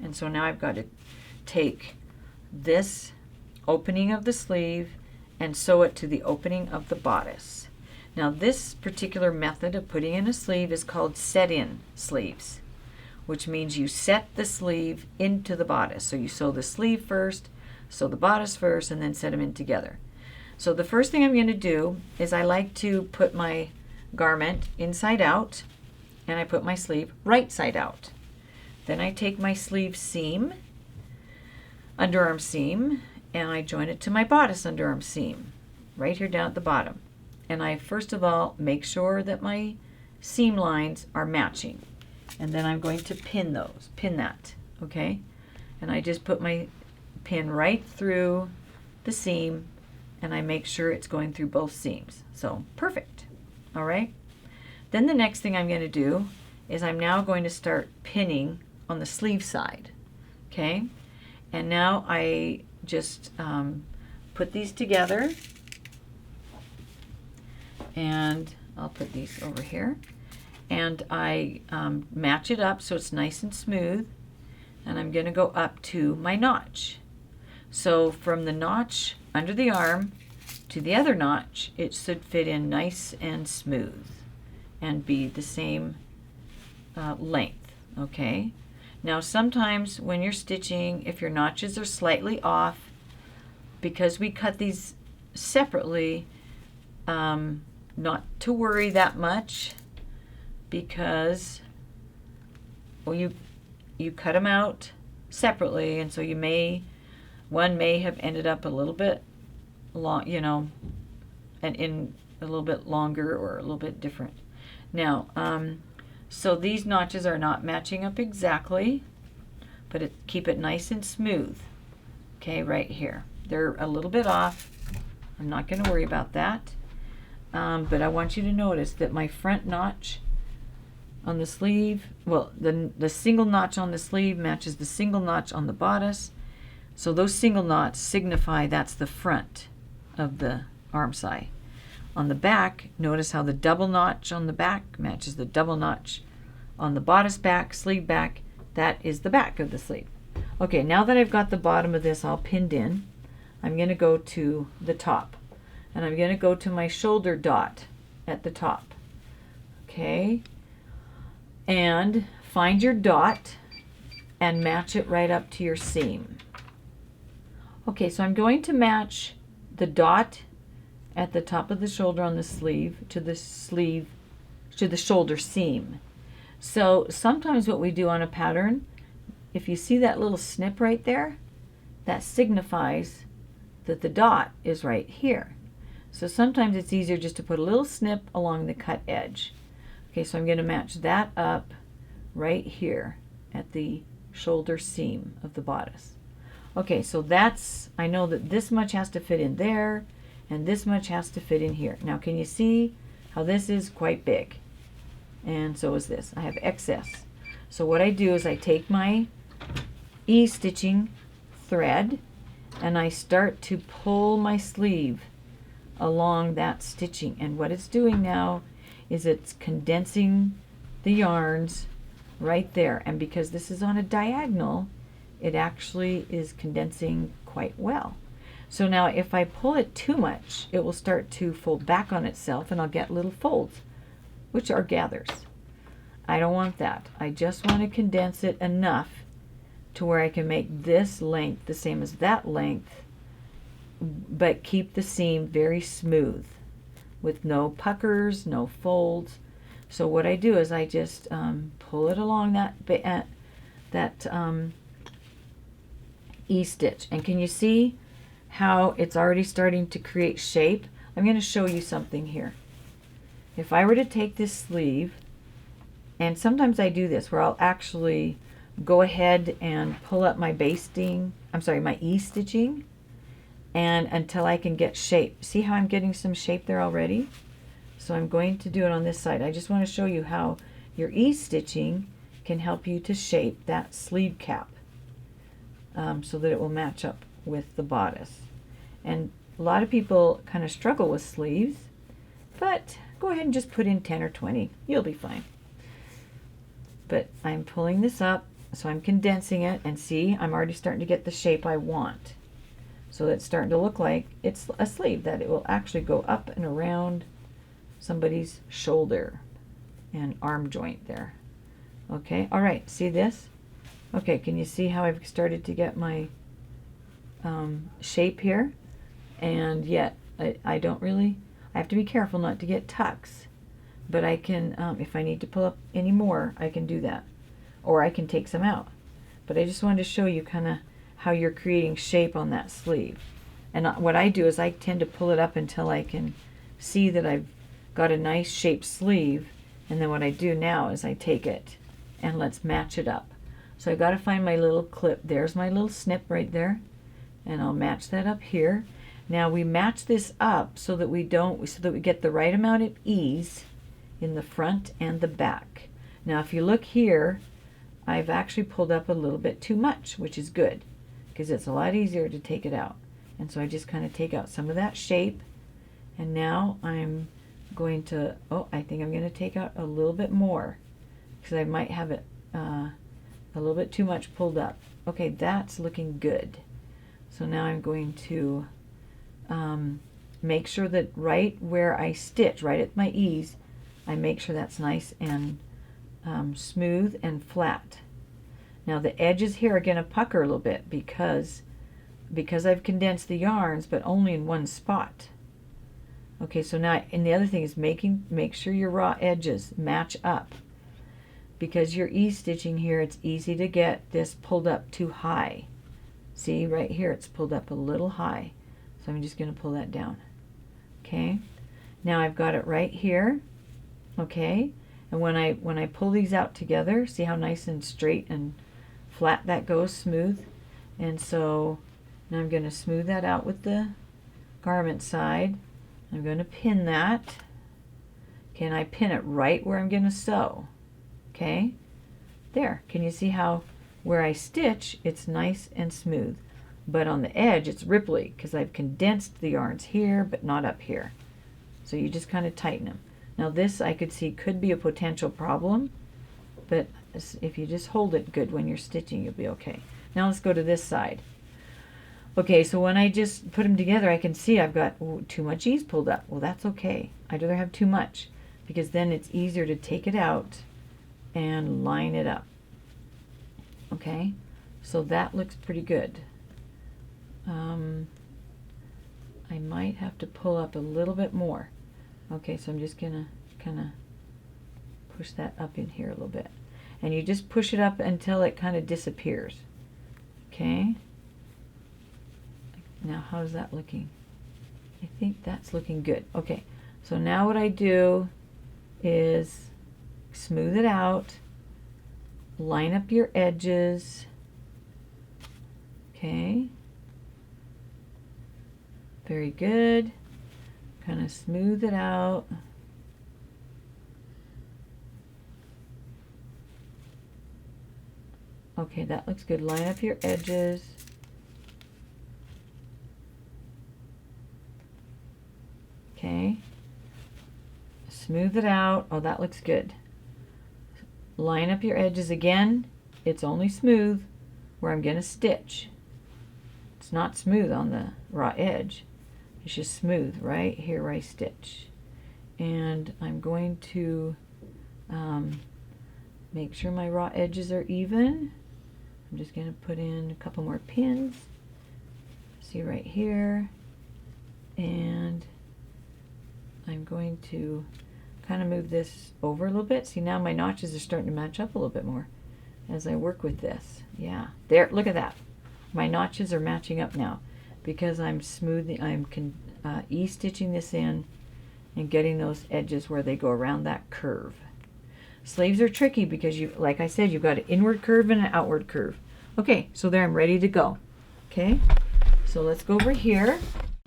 And so now I've got to take this opening of the sleeve and sew it to the opening of the bodice. Now this particular method of putting in a sleeve is called set-in sleeves, which means you set the sleeve into the bodice. So you sew the sleeve first, sew the bodice first, and then set them in together. So the first thing I'm going to do is I like to put my garment inside out, and I put my sleeve right side out. Then I take my sleeve seam, underarm seam, and I join it to my bodice underarm seam, right here down at the bottom. And I first of all make sure that my seam lines are matching. And then I'm going to pin that, okay? And I just put my pin right through the seam, and I make sure it's going through both seams. So perfect, all right? Then the next thing I'm going to do is I'm now going to start pinning on the sleeve side, okay? And now I just put these together, and I'll put these over here, and I match it up so it's nice and smooth, and I'm going to go up to my notch. So from the notch under the arm to the other notch, it should fit in nice and smooth and be the same length, okay? Now sometimes when you're stitching, if your notches are slightly off, because we cut these separately, not to worry that much, because well, you cut them out separately, and so one may have ended up a little bit long, you know, and in a little bit longer or a little bit different. Now, so these notches are not matching up exactly, but keep it nice and smooth. Okay, right here. They're a little bit off. I'm not going to worry about that. But I want you to notice that my front notch on the sleeve, well, the single notch on the sleeve matches the single notch on the bodice. So those single knots signify that's the front of the arm side. On the back, notice how the double notch on the back matches the double notch on the bodice back, sleeve back. That is the back of the sleeve. Okay, now that I've got the bottom of this all pinned in, I'm going to go to the top. And I'm going to go to my shoulder dot at the top. Okay? And find your dot and match it right up to your seam. Okay, so I'm going to match the dot at the top of the shoulder on the sleeve to the shoulder seam. So sometimes what we do on a pattern, if you see that little snip right there, that signifies that the dot is right here. So sometimes it's easier just to put a little snip along the cut edge. Okay, so I'm going to match that up right here at the shoulder seam of the bodice. Okay, so I know that this much has to fit in there, and this much has to fit in here. Now can you see how this is quite big? And so is this. I have excess. So what I do is I take my E-stitching thread and I start to pull my sleeve along that stitching. And what it's doing now is it's condensing the yarns right there. And because this is on a diagonal, it actually is condensing quite well. So now if I pull it too much, it will start to fold back on itself and I'll get little folds, which are gathers. I don't want that. I just want to condense it enough to where I can make this length the same as that length, but keep the seam very smooth with no puckers, no folds. So what I do is I just pull it along that E-stitch. And can you see how it's already starting to create shape? I'm going to show you something here. If I were to take this sleeve, and sometimes I do this where I'll actually go ahead and pull up my my E-stitching, and until I can get shape. See how I'm getting some shape there already? So I'm going to do it on this side. I just want to show you how your E-stitching can help you to shape that sleeve cap so that it will match up with the bodice. And a lot of people kind of struggle with sleeves, but go ahead and just put in 10 or 20. You'll be fine. But I'm pulling this up So I'm condensing it, and see, I'm already starting to get the shape I want. So it's starting to look like it's a sleeve, that it will actually go up and around somebody's shoulder and arm joint there. Okay, all right, see this? Okay, can you see how I've started to get my shape here? And yet, I don't really, I have to be careful not to get tucks. But I can, if I need to pull up any more, I can do that. Or I can take some out. But I just wanted to show you kind of how you're creating shape on that sleeve. And what I do is I tend to pull it up until I can see that I've got a nice shaped sleeve. And then what I do now is I take it and let's match it up. So I've got to find my little clip. There's my little snip right there. And I'll match that up here. Now we match this up so that we get the right amount of ease in the front and the back. Now if you look here, I've actually pulled up a little bit too much, which is good because it's a lot easier to take it out. And so I just kind of take out some of that shape, and now I'm going to, I think I'm going to take out a little bit more because I might have it a little bit too much pulled up. Okay, that's looking good. So now I'm going to make sure that right where I stitch, right at my ease, I make sure that's nice and smooth and flat. Now the edges here are going to pucker a little bit because I've condensed the yarns, but only in one spot. Okay, so now, and the other thing is make sure your raw edges match up. Because you're E-stitching here, it's easy to get this pulled up too high. See, right here it's pulled up a little high. So I'm just going to pull that down. Okay, now I've got it right here. Okay, and when I pull these out together, see how nice and straight and flat that goes, smooth. And so now I'm going to smooth that out with the garment side. I'm going to pin that. Can I pin it right where I'm going to sew? Okay, there. Can you see how where I stitch it's nice and smooth, but on the edge it's ripply because I've condensed the yarns here but not up here. So you just kind of tighten them. Now this I could see could be a potential problem, but if you just hold it good when you're stitching, you'll be okay. Now let's go to this side. Okay, so when I just put them together, I can see I've got too much ease pulled up. Well, that's okay. I'd rather have too much because then it's easier to take it out and line it up. Okay, so that looks pretty good. I might have to pull up a little bit more. Okay, so I'm just gonna kind of push that up in here a little bit. And you just push it up until it kind of disappears. Okay. Now how's that looking? I think that's looking good. Okay, so now what I do is smooth it out, line up your edges. Okay. Very good. Kind of smooth it out. Okay, that looks good. Line up your edges. Okay. Smooth it out. Oh, that looks good. Line up your edges again. It's only smooth where I'm going to stitch. It's not smooth on the raw edge. It's just smooth right here where I stitch. And I'm going to make sure my raw edges are even. I'm just going to put in a couple more pins. See right here. And I'm going to kind of move this over a little bit. See, now my notches are starting to match up a little bit more as I work with this. Yeah, there, look at that. My notches are matching up now because I'm smoothing, I'm E-stitching this in and getting those edges where they go around that curve. Sleeves are tricky because you, like I said, you've got an inward curve and an outward curve. Okay, so there I'm ready to go. Okay, so let's go over here